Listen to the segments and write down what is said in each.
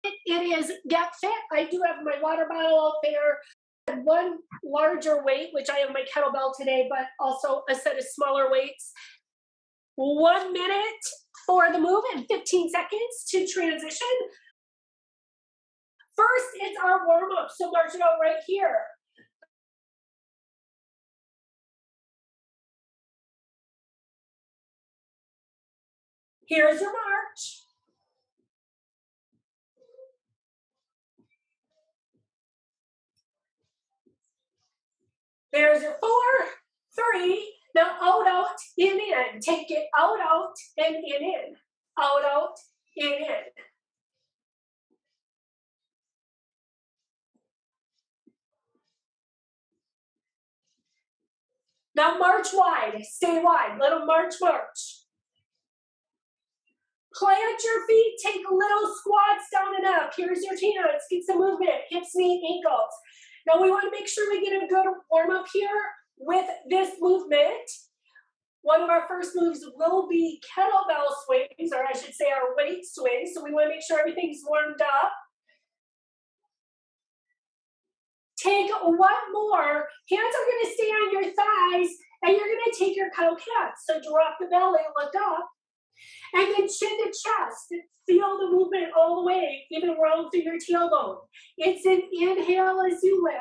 It is Get Fit. I do have my water bottle out there, and one larger weight, which I have my kettlebell today, but also a set of smaller weights. 1 minute for the move and 15 seconds to transition. First, it's our warm up, so march it out right here. Here's your march. There's your 4, 3. Now out, in. Take it out, and in. Out, in. Now march wide, stay wide, little march. Plant your feet, take little squats down and up. Here's your hands, get some movement, hips, knees, ankles. Now we want to make sure we get a good warm up here with this movement. One of our first moves will be kettlebell swings, or I should say our weight swings. So we want to make sure everything's warmed up. Take one more. Hands are going to stay on your thighs, and you're going to take your cow cat. So drop the belly, look up, and then chin to chest. Feel the movement all the way, even round through your tailbone. It's an inhale as you lift.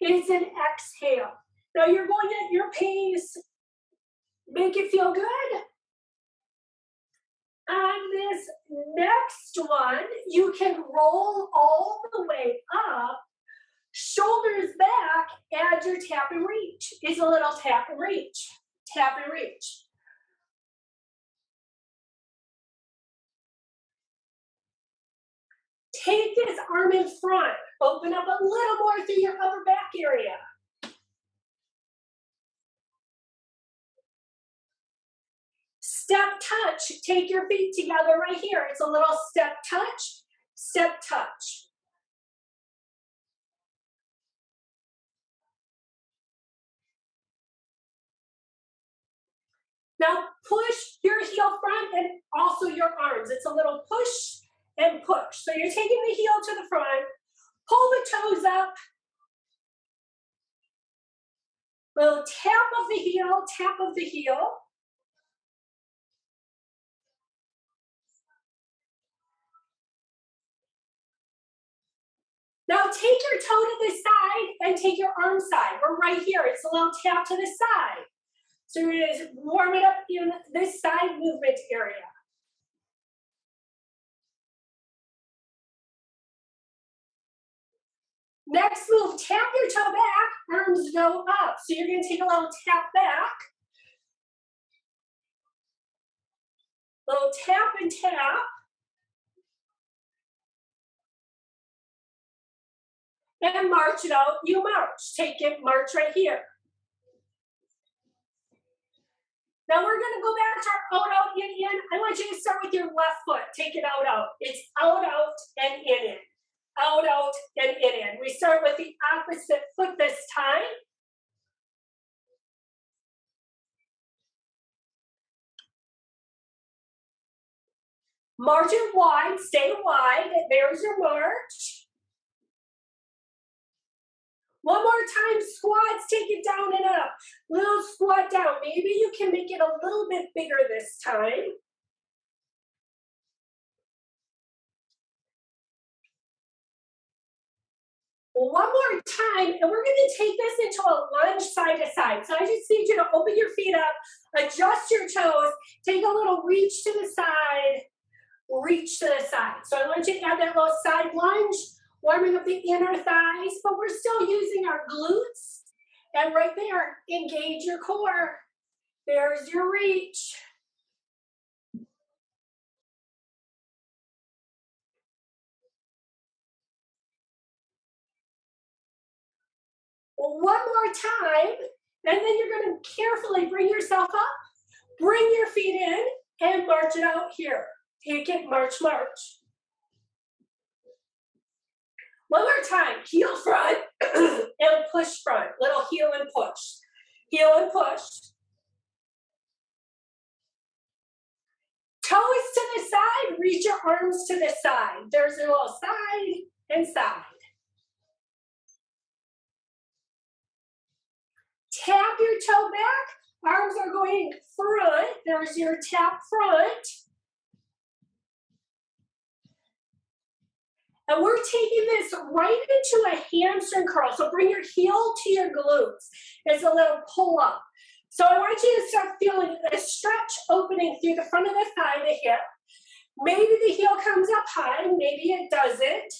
It's an exhale. Now you're going at your pace. Make it feel good. On this next one, you can roll all the way up. Shoulders back, add your tap and reach. It's a little tap and reach. Tap and reach. Take this arm in front. Open up a little more through your upper back area. Step touch. Take your feet together right here. It's a little step touch, step touch. Now push your heel front and also your arms. It's a little push and push. So you're taking the heel to the front, pull the toes up, little tap of the heel, tap of the heel. Now take your toe to the side and take your arm side. We're right here. It's a little tap to the side. So you're going to warm it up in this side movement area. Next move, tap your toe back, arms go up. So you're going to take a little tap back. Little tap and tap. And march it out, you march. Take it, march right here. Now we're going to go back to our out, in. I want you to start with your left foot. Take it out. It's out, and in. Out, and in. We start with the opposite foot this time. March it wide, stay wide. There's your march. One more time, squats, take it down and up. Little squat down. Maybe you can make it a little bit bigger this time. One more time, and we're going to take this into a lunge side to side. So I just need you to open your feet up, adjust your toes, take a little reach to the side, reach to the side. So I want you to add that little side lunge, warming up the inner thighs, but we're still using our glutes. And right there, engage your core. There's your reach. One more time, and then you're going to carefully bring yourself up, bring your feet in, and march it out here. Take it, march, march. One more time, heel front and push front. Little heel and push. Heel and push. Toes to the side, reach your arms to the side. There's a little side and side. Tap your toe back, arms are going front. There's your tap front. And we're taking this right into a hamstring curl. So bring your heel to your glutes. It's a little pull up. So I want you to start feeling a stretch opening through the front of the thigh, the hip. Maybe the heel comes up high, maybe it doesn't.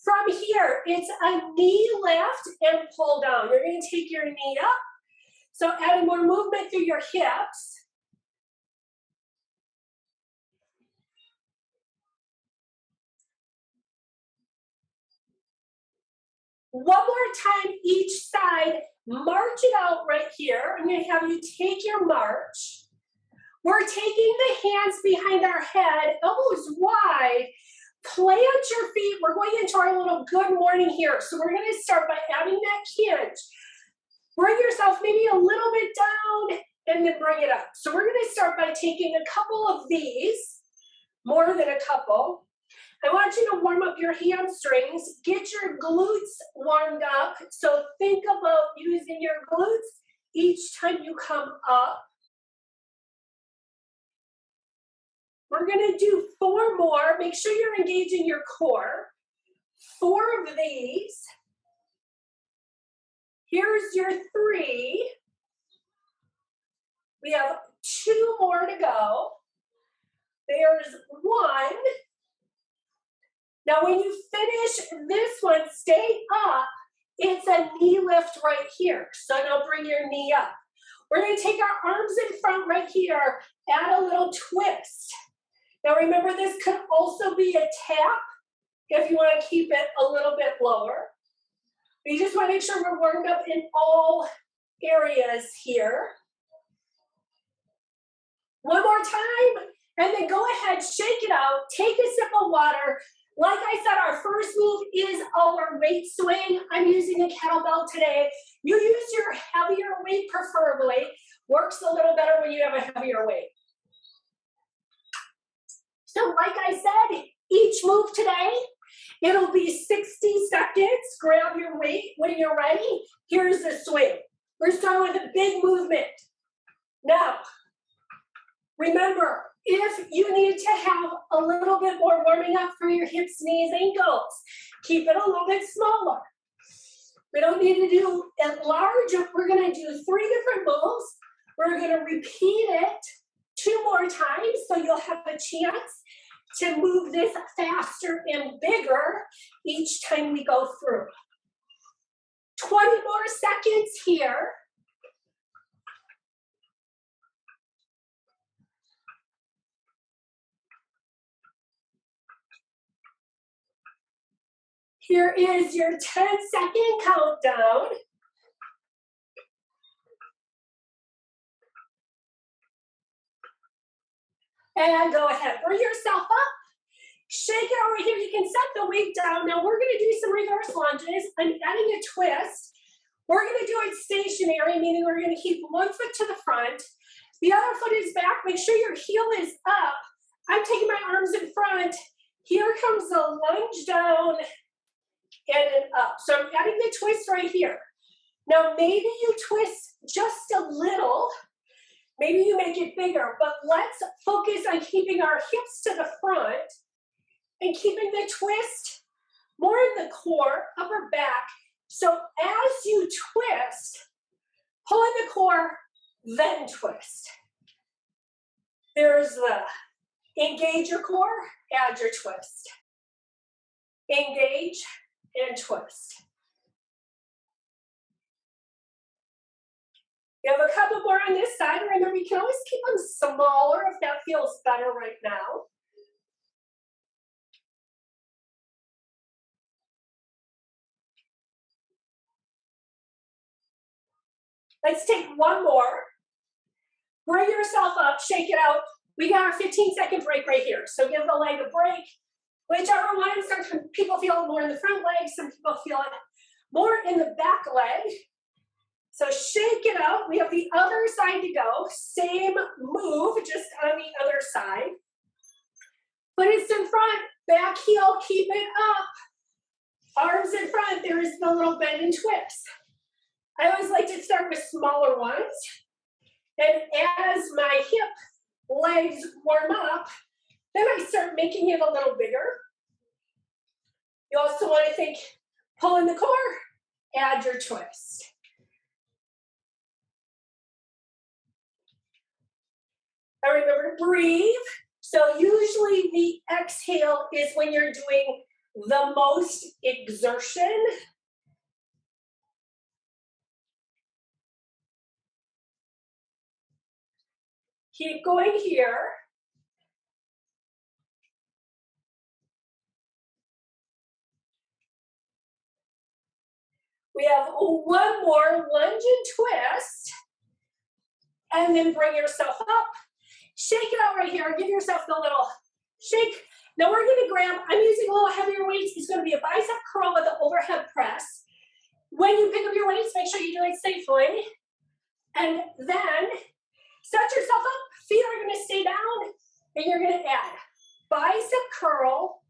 From here, it's a knee lift and pull down. You're going to take your knee up. So adding more movement through your hips. One more time each side, march it out right here. I'm going to have you take your march. We're taking the hands behind our head, elbows wide. Plant your feet. We're going into our little good morning here. So we're going to start by adding that hinge. Bring yourself maybe a little bit down and then bring it up. So we're going to start by taking a couple of these, more than a couple. I want you to warm up your hamstrings, get your glutes warmed up. So think about using your glutes each time you come up. We're going to do 4 more. Make sure you're engaging your core. 4 of these. Here's your 3. We have 2 more to go. There's 1. Now when you finish this one, stay up. It's a knee lift right here. So now bring your knee up. We're going to take our arms in front right here, add a little twist. Now remember, this could also be a tap if you want to keep it a little bit lower. We just want to make sure we're warmed up in all areas here. One more time, and then go ahead, shake it out, take a sip of water. Like I said, our first move is our weight swing. I'm using a kettlebell today. You use your heavier weight preferably. Works a little better when you have a heavier weight. So like I said, each move today, it'll be 60 seconds. Grab your weight when you're ready. Here's the swing. We're starting with a big movement. Now, remember, if you need to have a little bit more warming up for your hips, knees, ankles, keep it a little bit smaller. We don't need to do it large. We're going to do 3 different moves. We're going to repeat it 2 more times so you'll have a chance to move this faster and bigger each time we go through. 20 more seconds here. Here is your 10-second countdown. And go ahead, bring yourself up. Shake it over here. You can set the weight down. Now we're going to do some reverse lunges. I'm adding a twist. We're going to do it stationary, meaning we're going to keep one foot to the front. The other foot is back. Make sure your heel is up. I'm taking my arms in front. Here comes the lunge down and then up. So I'm adding the twist right here. Now maybe you twist just a little. Maybe you make it bigger, but let's focus on keeping our hips to the front and keeping the twist more in the core, upper back. So as you twist, pull in the core, then twist. There's the engage your core, add your twist. Engage and twist. You have a couple more on this side. Remember, you can always keep them smaller if that feels better right now. Let's take one more. Bring yourself up, shake it out. We got our 15-second break right here. So give the leg a break. Whichever one, some people feel it more in the front leg, some people feel it more in the back leg. So shake it out. We have the other side to go. Same move, just on the other side. Fists in front, back heel, keep it up. Arms in front, there is the little bend and twist. I always like to start with smaller ones. And as my hip legs warm up, then I start making it a little bigger. You also want to think, pull in the core, add your twist. Now remember, breathe. So usually the exhale is when you're doing the most exertion. Keep going here. We have one more lunge and twist. And then bring yourself up. Shake it out right here. Give yourself the little shake. Now we're going to grab, I'm using a little heavier weights. It's going to be a bicep curl with an overhead press. When you pick up your weights, make sure you do it safely. And then set yourself up. Feet are going to stay down. And you're going to add bicep curl,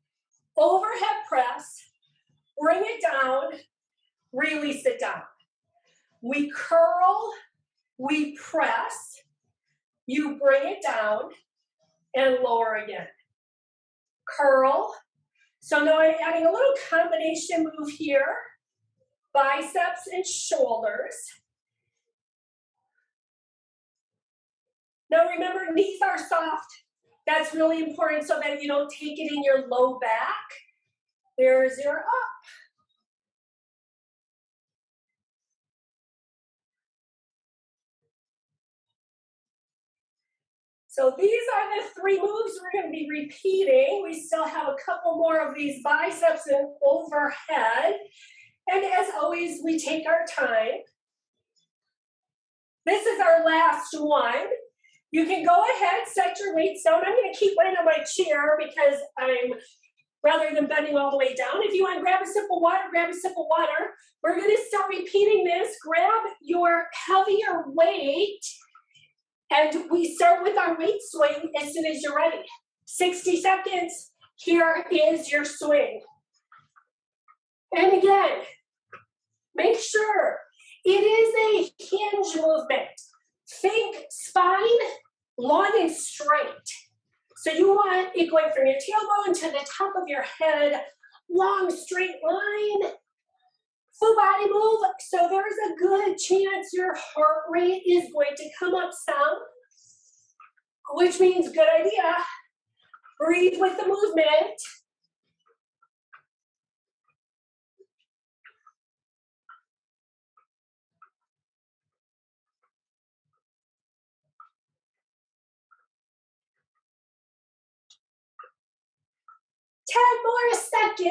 overhead press, bring it down, release it down. We curl, we press, you bring it down and lower again. Curl. So now I'm adding a little combination move here. Biceps and shoulders. Now remember, knees are soft. That's really important so that you don't take it in your low back. There's your up. So these are the 3 moves we're going to be repeating. We still have a couple more of these biceps and overhead. And as always, we take our time. This is our last one. You can go ahead, set your weights down. I'm going to keep mine on my chair because rather than bending all the way down. If you want to grab a sip of water, grab a sip of water. We're going to start repeating this. Grab your heavier weight. And we start with our weight swing as soon as you're ready. 60 seconds. Here is your swing. And again, make sure it is a hinge movement. Think spine long and straight. So you want it going from your tailbone to the top of your head, long straight line. Full body move, so there's a good chance your heart rate is going to come up some, which means good idea. Breathe with the movement. More seconds.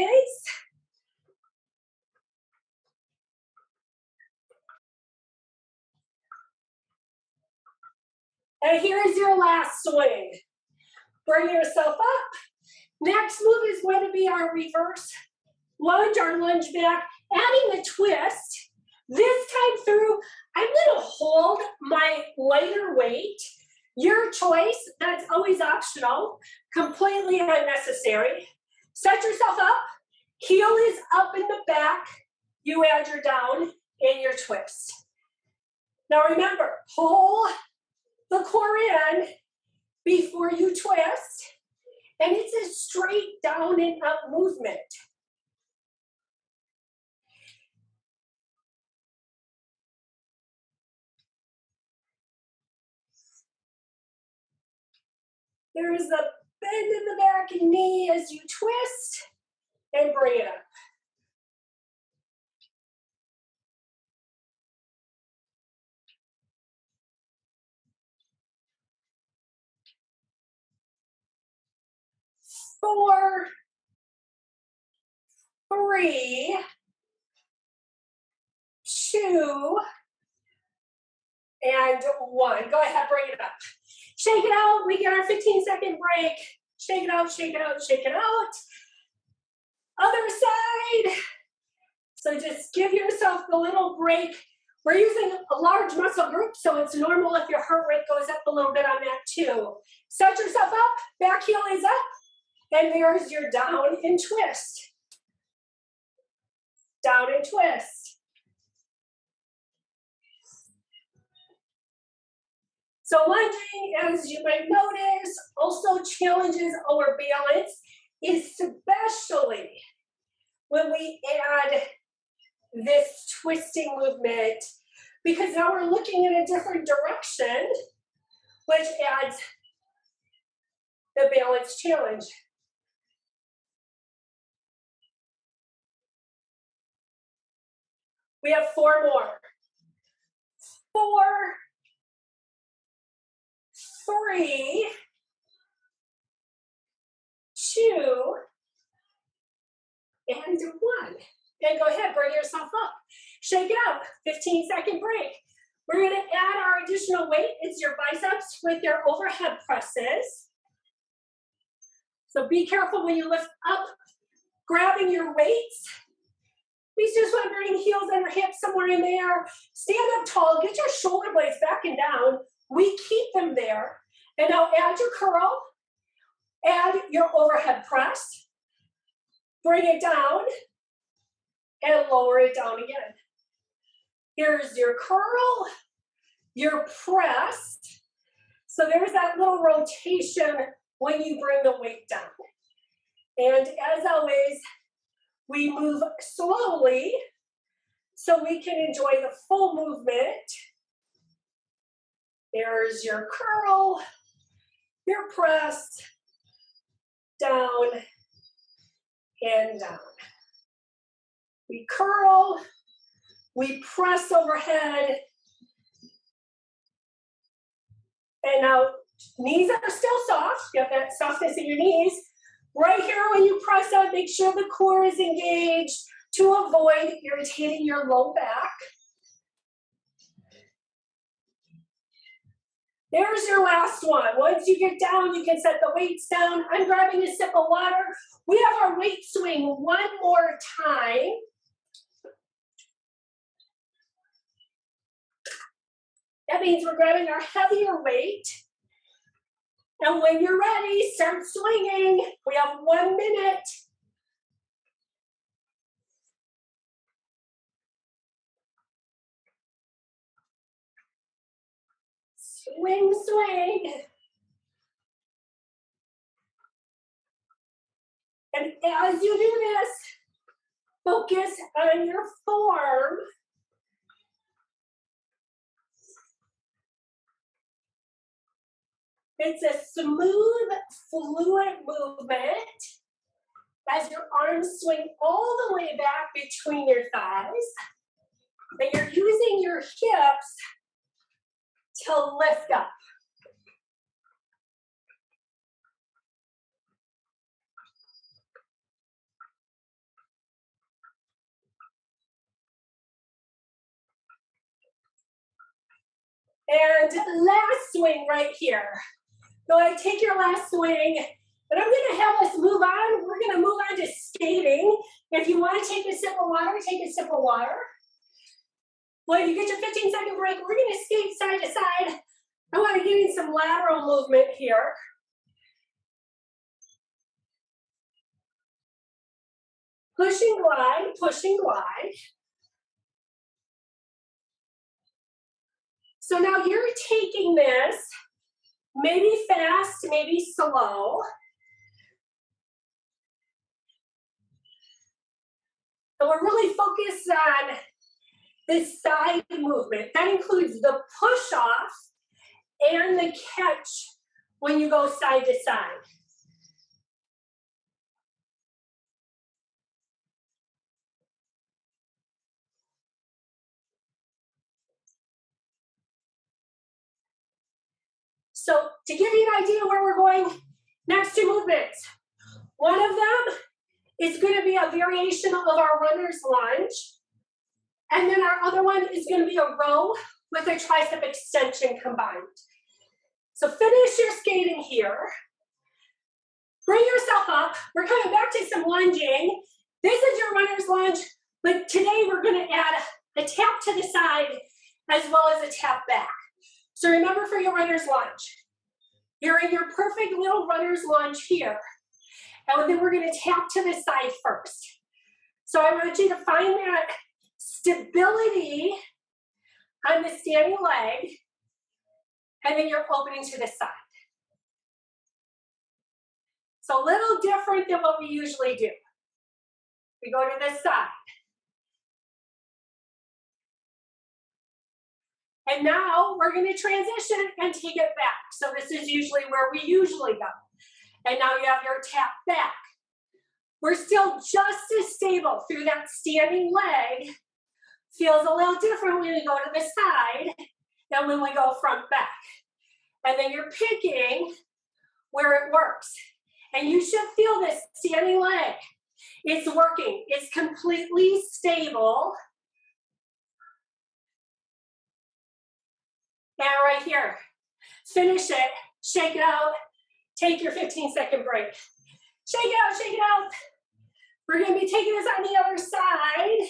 And here's your last swing. Bring yourself up. Next move is going to be our reverse lunge, our lunge back, adding a twist. This time through, I'm going to hold my lighter weight. Your choice, that's always optional, completely unnecessary. Set yourself up. Heel is up in the back. You add your down and your twist. Now remember, pull the core in before you twist, and it's a straight down and up movement. There is a bend in the back and knee as you twist and bring it up. Four, three, two, and one. Go ahead, bring it up. Shake it out. We get our 15-second break. Shake it out, shake it out, shake it out. Other side. So just give yourself the little break We're using a large muscle group, so it's normal if your heart rate goes up a little bit on that too. Set yourself up, back heel is up, and there's your down and twist. Down and twist. So lunging, as you might notice, also challenges our balance, especially when we add this twisting movement, because now we're looking in a different direction, which adds the balance challenge. We have 4 more. 4, 3, 2, and 1. And go ahead, bring yourself up. Shake it out, 15-second break. We're gonna add our additional weight. It's your biceps with your overhead presses. So be careful when you lift up, grabbing your weights. We just want to bring heels under hips somewhere in there. Stand up tall, get your shoulder blades back and down. We keep them there. And now add your curl, add your overhead press, bring it down, and lower it down again. Here's your curl, your press. So there's that little rotation when you bring the weight down. And as always, we move slowly so we can enjoy the full movement. There's your curl, your press, down and down. We curl, we press overhead, and now knees are still soft. You have that softness in your knees. Right here, when you press out, make sure the core is engaged to avoid irritating your low back. There's your last one. Once you get down, you can set the weights down. I'm grabbing a sip of water. We have our weight swing one more time. That means we're grabbing our heavier weight. And when you're ready, start swinging. We have 1 minute. Swing, swing. And as you do this, focus on your form. It's a smooth, fluid movement as your arms swing all the way back between your thighs. And you're using your hips to lift up. And last swing right here. Go ahead, take your last swing. And I'm gonna have us move on. We're gonna move on to skating. If you wanna take a sip of water, take a sip of water. When you get your 15-second break, we're gonna skate side to side. I wanna get in some lateral movement here. Push and glide, push and glide. So now you're taking this, maybe fast, maybe slow. And we're really focused on this side movement. That includes the push off and the catch when you go side to side. So to give you an idea where we're going, next 2 movements. One of them is going to be a variation of our runner's lunge. And then our other one is going to be a row with a tricep extension combined. So finish your skating here. Bring yourself up. We're coming back to some lunging. This is your runner's lunge, but today we're going to add a tap to the side as well as a tap back. So remember for your runner's lunge, you're in your perfect little runner's lunge here. And then we're gonna tap to the side first. So I want you to find that stability on the standing leg, and then you're opening to the side. So a little different than what we usually do. We go to the side. And now we're going to transition and take it back. So this is usually where we usually go. And now you have your tap back. We're still just as stable through that standing leg. Feels a little different when we go to the side than when we go front back. And then you're picking where it works. And you should feel this standing leg. It's working. It's completely stable. And right here, finish it, shake it out, take your 15-second break. Shake it out, shake it out. We're gonna be taking this on the other side.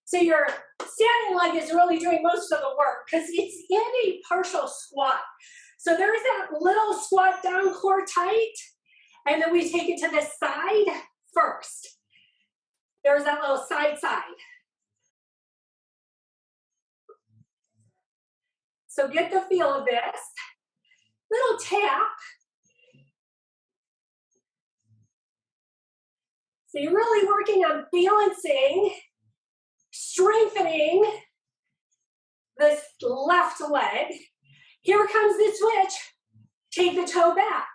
So your standing leg is really doing most of the work because it's in a partial squat. So there's that little squat down, core tight, and then we take it to the side first. There's that little side. So get the feel of this. Little tap. So you're really working on balancing, strengthening this left leg. Here comes the switch. Take the toe back.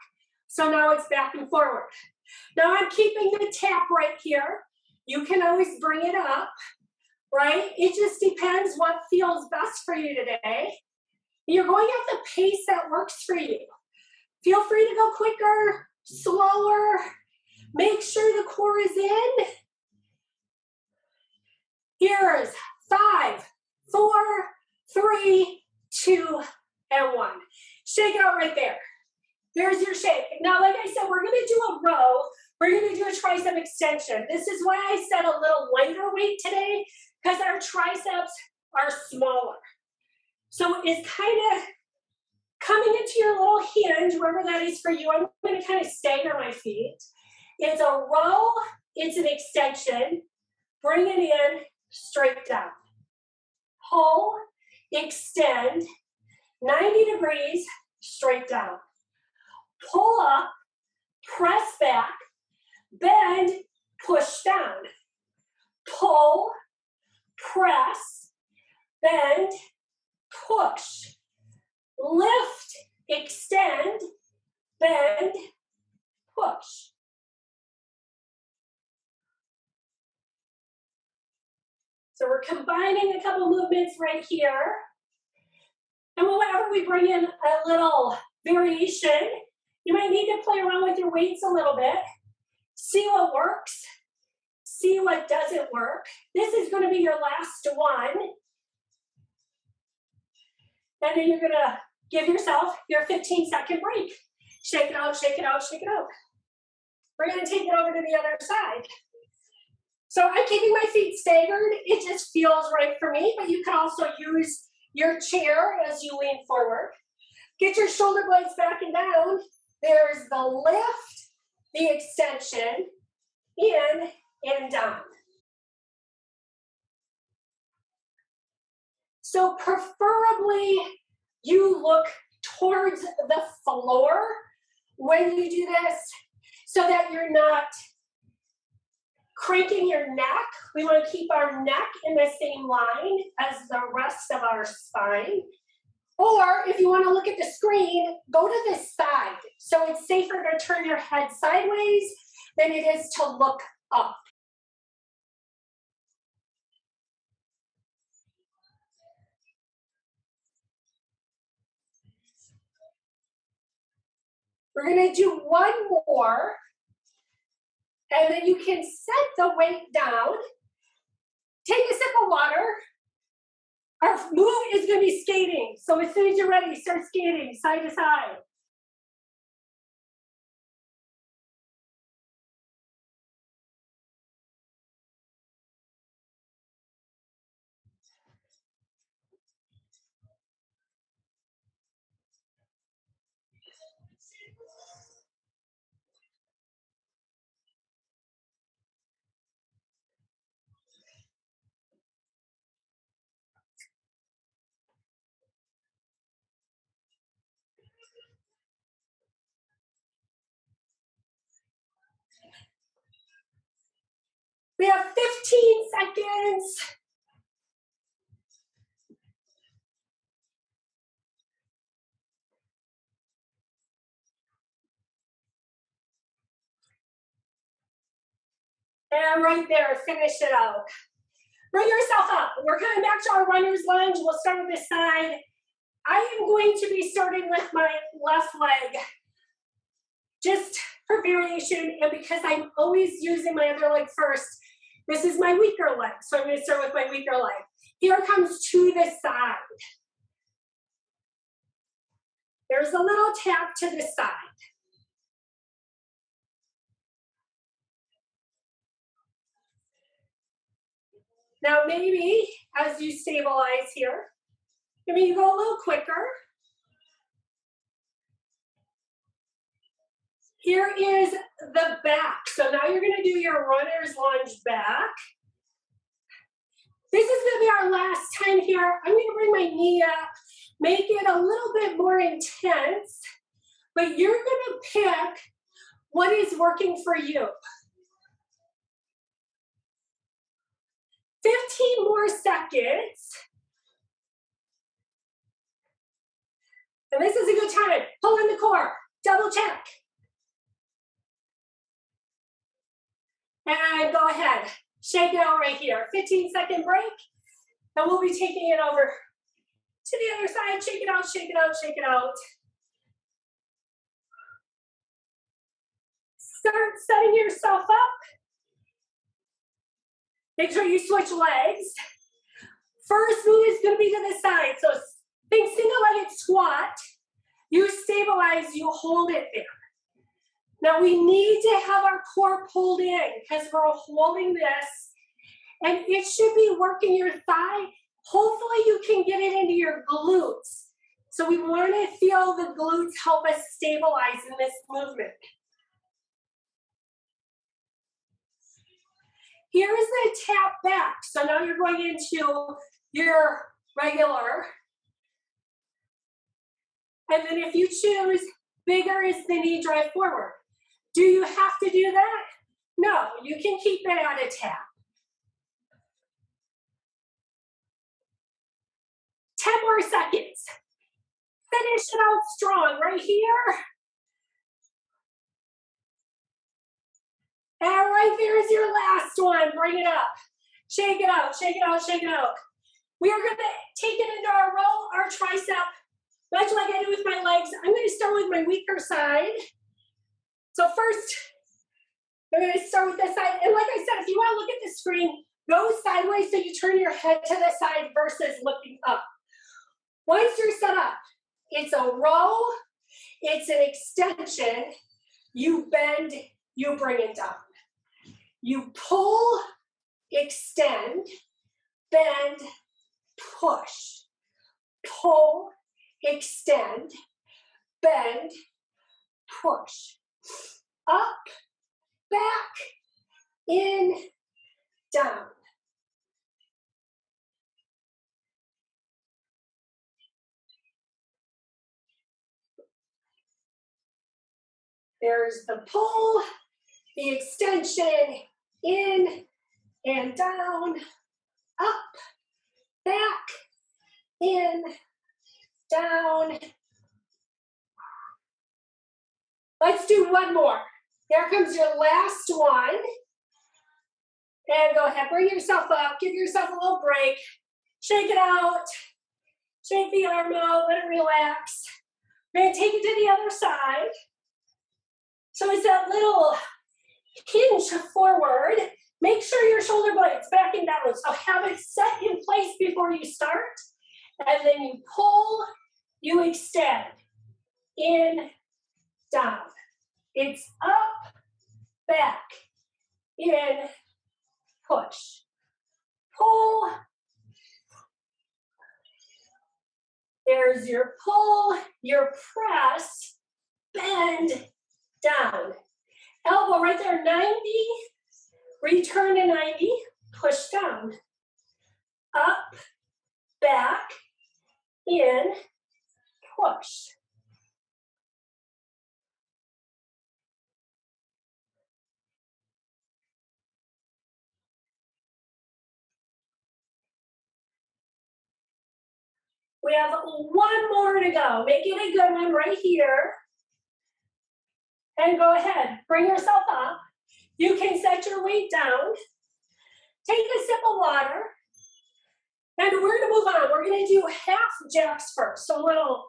So now it's back and forward. Now I'm keeping the tap right here. You can always bring it up, right? It just depends what feels best for you today. You're going at the pace that works for you. Feel free to go quicker, slower. Make sure the core is in. Here's 5, 4, 3, 2, and 1. Shake it out right there. There's your shake. Now, like I said, we're going to do a row. We're going to do a tricep extension. This is why I said a little lighter weight today, because our triceps are smaller. So it's kind of coming into your little hinge, wherever that is for you. I'm going to kind of stagger my feet. It's a row. It's an extension. Bring it in, straight down. Pull, extend, 90 degrees, straight down. Pull up, press back, bend, push down. Pull, press, bend, push. Lift, extend, bend, push. So we're combining a couple movements right here. And whenever we bring in a little variation, you might need to play around with your weights a little bit. See what works. See what doesn't work. This is going to be your last one. And then you're going to give yourself your 15-second break. Shake it out, shake it out, shake it out. We're going to take it over to the other side. So I'm keeping my feet staggered. It just feels right for me, but you can also use your chair as you lean forward. Get your shoulder blades back and down. There's the lift, the extension, in and down. So preferably you look towards the floor when you do this so that you're not cranking your neck. We want to keep our neck in the same line as the rest of our spine. Or if you want to look at the screen, go to the side. So it's safer to turn your head sideways than it is to look up. We're going to do one more. And then you can set the weight down. Take a sip of water. Our move is going to be skating. So as soon as you're ready, start skating side to side. We have 15 seconds. And right there, finish it out. Bring yourself up. We're coming back to our runner's lunge. We'll start with this side. I am going to be starting with my left leg, just for variation, and because I'm always using my other leg first, this is my weaker leg, so I'm going to start with my weaker leg. Here comes to the side. There's a little tap to the side. Now maybe as you stabilize here, maybe you go a little quicker. Here is the back. So now you're going to do your runner's lunge back. This is going to be our last time here. I'm going to bring my knee up, make it a little bit more intense, but you're going to pick what is working for you. 15 more seconds. And this is a good time. Pull in the core, double check. And go ahead, shake it out right here. 15-second break, and we'll be taking it over to the other side. Shake it out, shake it out, shake it out. Start setting yourself up. Make sure you switch legs. First move is going to be to the side. So think single-legged squat. You stabilize, you hold it there. Now we need to have our core pulled in because we're holding this, and it should be working your thigh. Hopefully you can get it into your glutes. So we want to feel the glutes help us stabilize in this movement. Here is the tap back. So now you're going into your regular. And then if you choose, bigger is the knee drive forward. Do you have to do that? No, you can keep it at a tap. 10 more seconds. Finish it out strong right here. And right there is your last one. Bring it up. Shake it out, shake it out, shake it out. We are going to take it into our row, our tricep, much like I do with my legs. I'm going to start with my weaker side. So first, I'm going to start with this side. And like I said, if you want to look at the screen, go sideways so you turn your head to the side versus looking up. Once you're set up, it's a row, it's an extension. You bend, you bring it down. You pull, extend, bend, push. Pull, extend, bend, push. Up, back, in, down. There's the pull, the extension, in and down, up, back, in, down. Let's do one more. Here comes your last one. And go ahead, bring yourself up, give yourself a little break. Shake it out, shake the arm out, let it relax. We're gonna take it to the other side. So it's that little hinge forward. Make sure your shoulder blades backing down. So have it set in place before you start. And then you pull, you extend, in, down. It's up, back, in, push. Pull. There's your pull, your press, bend, down. Elbow right there, 90. Return to 90, push down. Up, back, in, push. We have one more to go. Make it a good one right here. And go ahead, bring yourself up. You can set your weight down. Take a sip of water. And we're gonna move on. We're gonna do half jacks first. So a little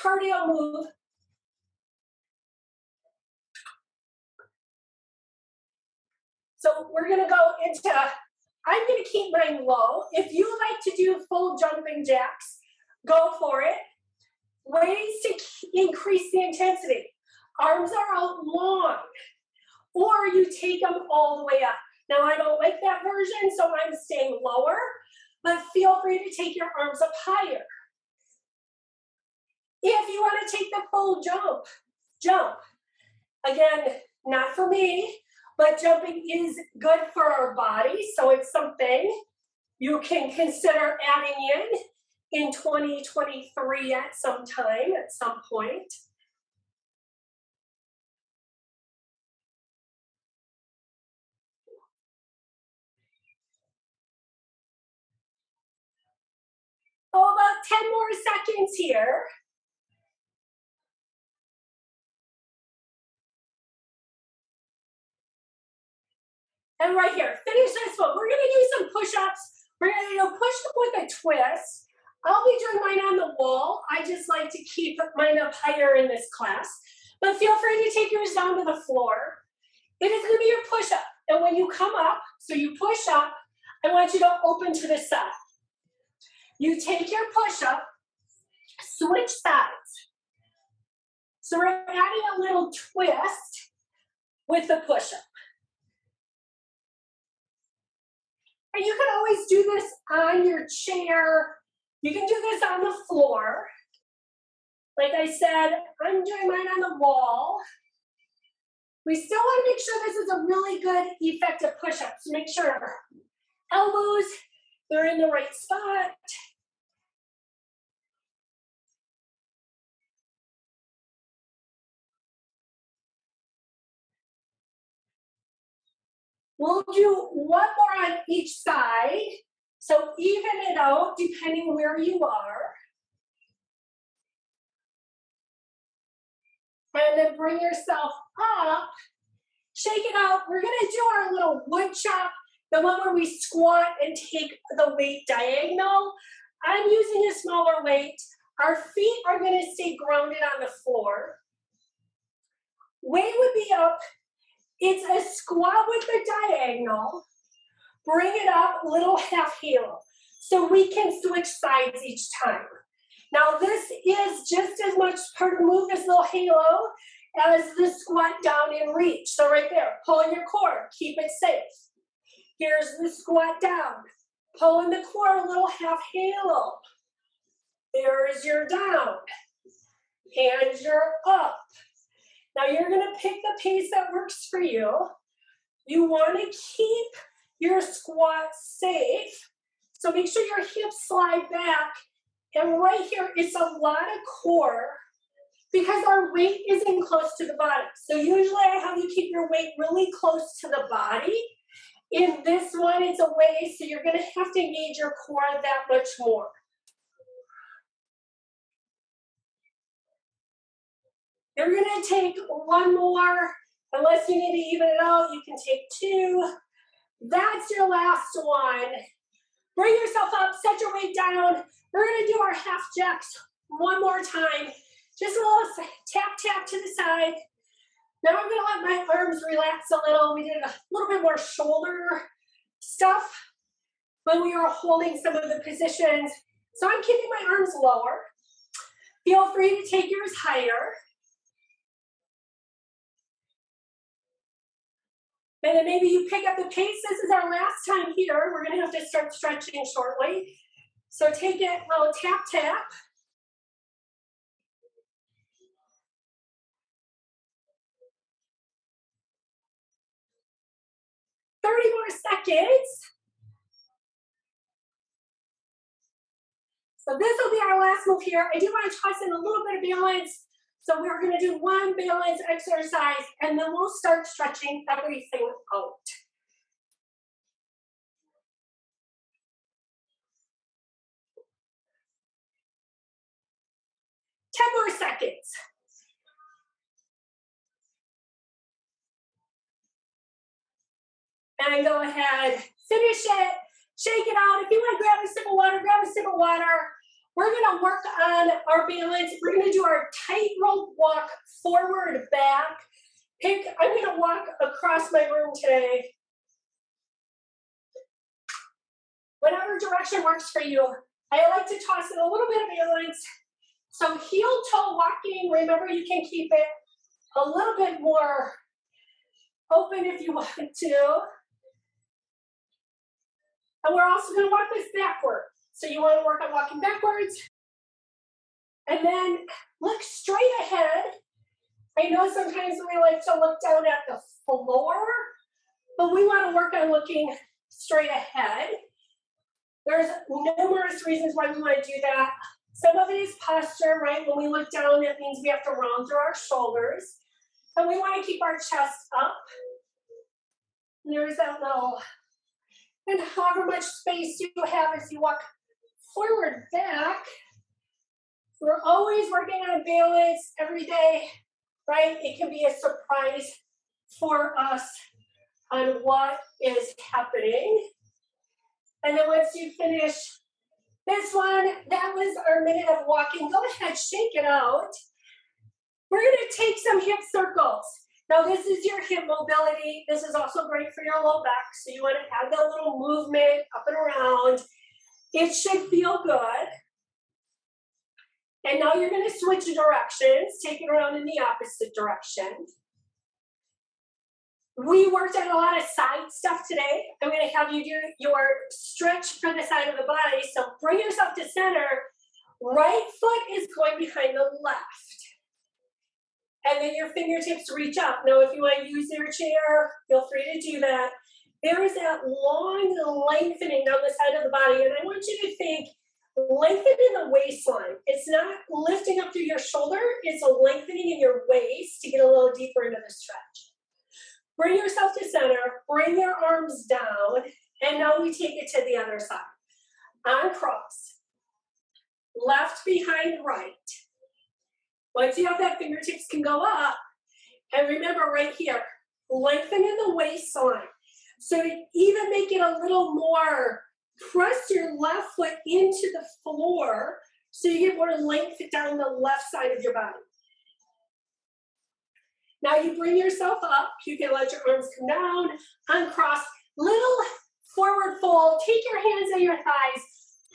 cardio move. So we're gonna go into, I'm gonna keep mine low. If you like to do full jumping jacks, go for it. Ways to increase the intensity. Arms are out long, or you take them all the way up. Now I don't like that version, so I'm staying lower, but feel free to take your arms up higher. If you want to take the full jump. Again, not for me, but jumping is good for our body, so it's something you can consider adding in 2023 at some time, at some point. Oh, about 10 more seconds here. And right here, finish this one. We're gonna do some push-ups. We're gonna do a push-up with a twist. I'll be doing mine on the wall. I just like to keep mine up higher in this class. But feel free to take yours down to the floor. It is gonna be your push-up. And when you come up, so you push up, I want you to open to the side. You take your push-up, switch sides. So we're adding a little twist with the push-up. And you can always do this on your chair. You can do this on the floor. Like I said, I'm doing mine on the wall. We still want to make sure this is a really good, effective push-up. So make sure our elbows, they're in the right spot. We'll do one more on each side. So even it out depending where you are. And then bring yourself up. Shake it out. We're gonna do our little wood chop, the one where we squat and take the weight diagonal. I'm using a smaller weight. Our feet are gonna stay grounded on the floor. Weight would be up. It's a squat with the diagonal. Bring it up, little half halo. So we can switch sides each time. Now this is just as much part of the move, this little halo, as the squat down and reach. So right there, pulling your core, keep it safe. Here's the squat down. Pulling the core, a little half halo. There's your down. And you're up. Now you're gonna pick the pace that works for you. You wanna keep your squat safe. So make sure your hips slide back. And right here, it's a lot of core because our weight isn't close to the body. So usually I have you keep your weight really close to the body. In this one, it's away, so you're gonna have to engage your core that much more. You're gonna take one more, unless you need to even it out, you can take two. That's your last one. Bring yourself up, set your weight down. We're gonna do our half jacks one more time. Just a little tap, tap to the side. Now I'm gonna let my arms relax a little. We did a little bit more shoulder stuff when we were holding some of the positions. So I'm keeping my arms lower. Feel free to take yours higher. And then maybe you pick up the pace. This is our last time here. We're gonna have to start stretching shortly. So take it, little tap, tap. More seconds. So this will be our last move here. I do want to toss in a little bit of balance. So we're going to do one balance exercise and then we'll start stretching everything out. 10 more seconds. And go ahead, finish it, shake it out. If you want to grab a sip of water, grab a sip of water. We're gonna work on our balance. We're gonna do our tightrope walk forward, back. I'm gonna walk across my room today. Whatever direction works for you. I like to toss in a little bit of balance. So heel toe walking, remember you can keep it a little bit more open if you want to. And we're also gonna walk this backward. So you wanna work on walking backwards. And then look straight ahead. I know sometimes we like to look down at the floor, but we wanna work on looking straight ahead. There's numerous reasons why we wanna do that. Some of it is posture, right? When we look down, that means we have to round through our shoulders. And we wanna keep our chest up. And there's that little, and however much space you have as you walk forward, back. We're always working on balance every day, right? It can be a surprise for us on what is happening. And then once you finish this one, that was our minute of walking. Go ahead, shake it out. We're gonna take some hip circles. Now this is your hip mobility. This is also great for your low back. So you wanna have that little movement up and around. It should feel good. And now you're gonna switch directions, take it around in the opposite direction. We worked on a lot of side stuff today. I'm gonna have you do your stretch for the side of the body. So bring yourself to center. Right foot is going behind the left. And then your fingertips reach up. Now, if you want to use your chair, feel free to do that. There is that long lengthening down the side of the body. And I want you to think, lengthen in the waistline. It's not lifting up through your shoulder. It's a lengthening in your waist to get a little deeper into the stretch. Bring yourself to center. Bring your arms down. And now we take it to the other side. On cross. Left behind right. Once you have that, fingertips can go up. And remember right here, lengthen in the waistline. So to even make it a little more, press your left foot into the floor so you get more length down the left side of your body. Now you bring yourself up. You can let your arms come down, uncross, little forward fold. Take your hands on your thighs.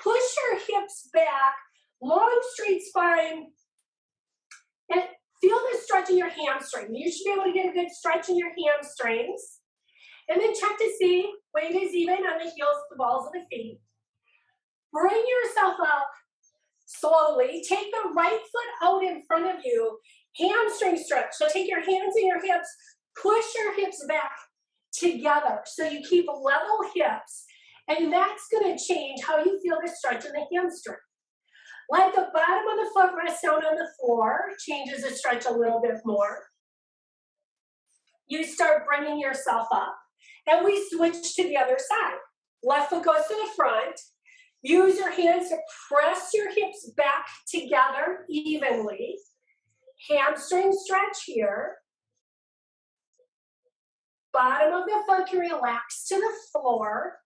Push your hips back, long straight spine. And feel the stretch in your hamstring. You should be able to get a good stretch in your hamstrings. And then check to see, weight is even on the heels, the balls of the feet. Bring yourself up slowly. Take the right foot out in front of you. Hamstring stretch. So take your hands and your hips. Push your hips back together. So you keep level hips. And that's going to change how you feel the stretch in the hamstring. Let the bottom of the foot rest down on the floor, changes the stretch a little bit more. You start bringing yourself up, and we switch to the other side. Left foot goes to the front. Use your hands to press your hips back together evenly. Hamstring stretch here. Bottom of the foot can relax to the floor.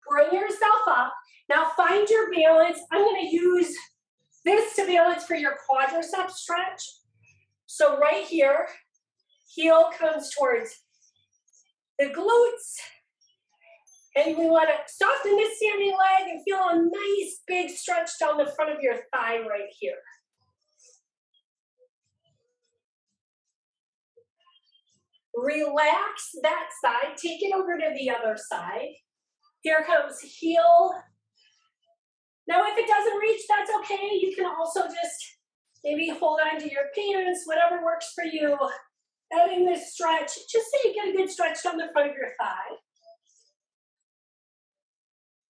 Bring yourself up. Now find your balance. I'm going to use this to balance for your quadricep stretch. So right here, heel comes towards the glutes. And we want to soften the standing leg and feel a nice big stretch down the front of your thigh right here. Relax that side. Take it over to the other side. Here comes heel. Now, if it doesn't reach, that's okay. You can also just maybe hold on to your pants, whatever works for you. Adding this stretch, just so you get a good stretch down the front of your thigh.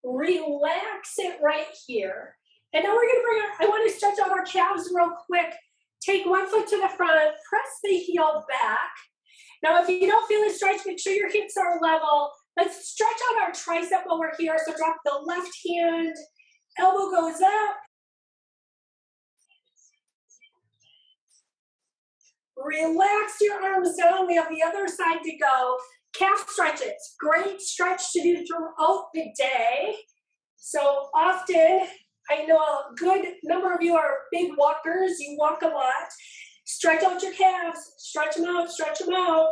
Relax it right here. And now we're going to I want to stretch out our calves real quick. Take one foot to the front, press the heel back. Now, if you don't feel the stretch, make sure your hips are level. Let's stretch out our tricep while we're here. So drop the left hand, elbow goes up, Relax your arms down. We have the other side to go. Calf stretches, great stretch to do throughout the day. So often, I know a good number of you are big walkers, you walk a lot. Stretch out your calves, stretch them out, stretch them out.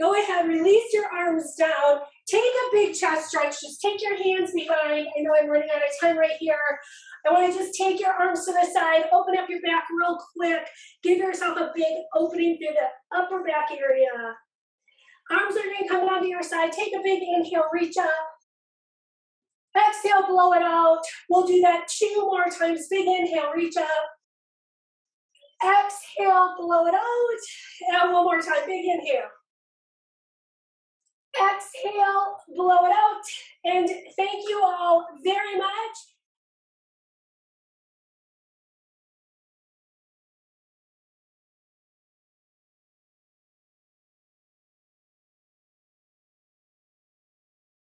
Go ahead, release your arms down. Take a big chest stretch. Just take your hands behind. I know I'm running out of time right here. I want to just take your arms to the side, open up your back real quick. Give yourself a big opening through the upper back area. Arms are going to come down to your side. Take a big inhale, reach up. Exhale, blow it out. We'll do that 2 more times. Big inhale, reach up. Exhale, blow it out. And one more time, big inhale. Exhale, blow it out. And thank you all very much.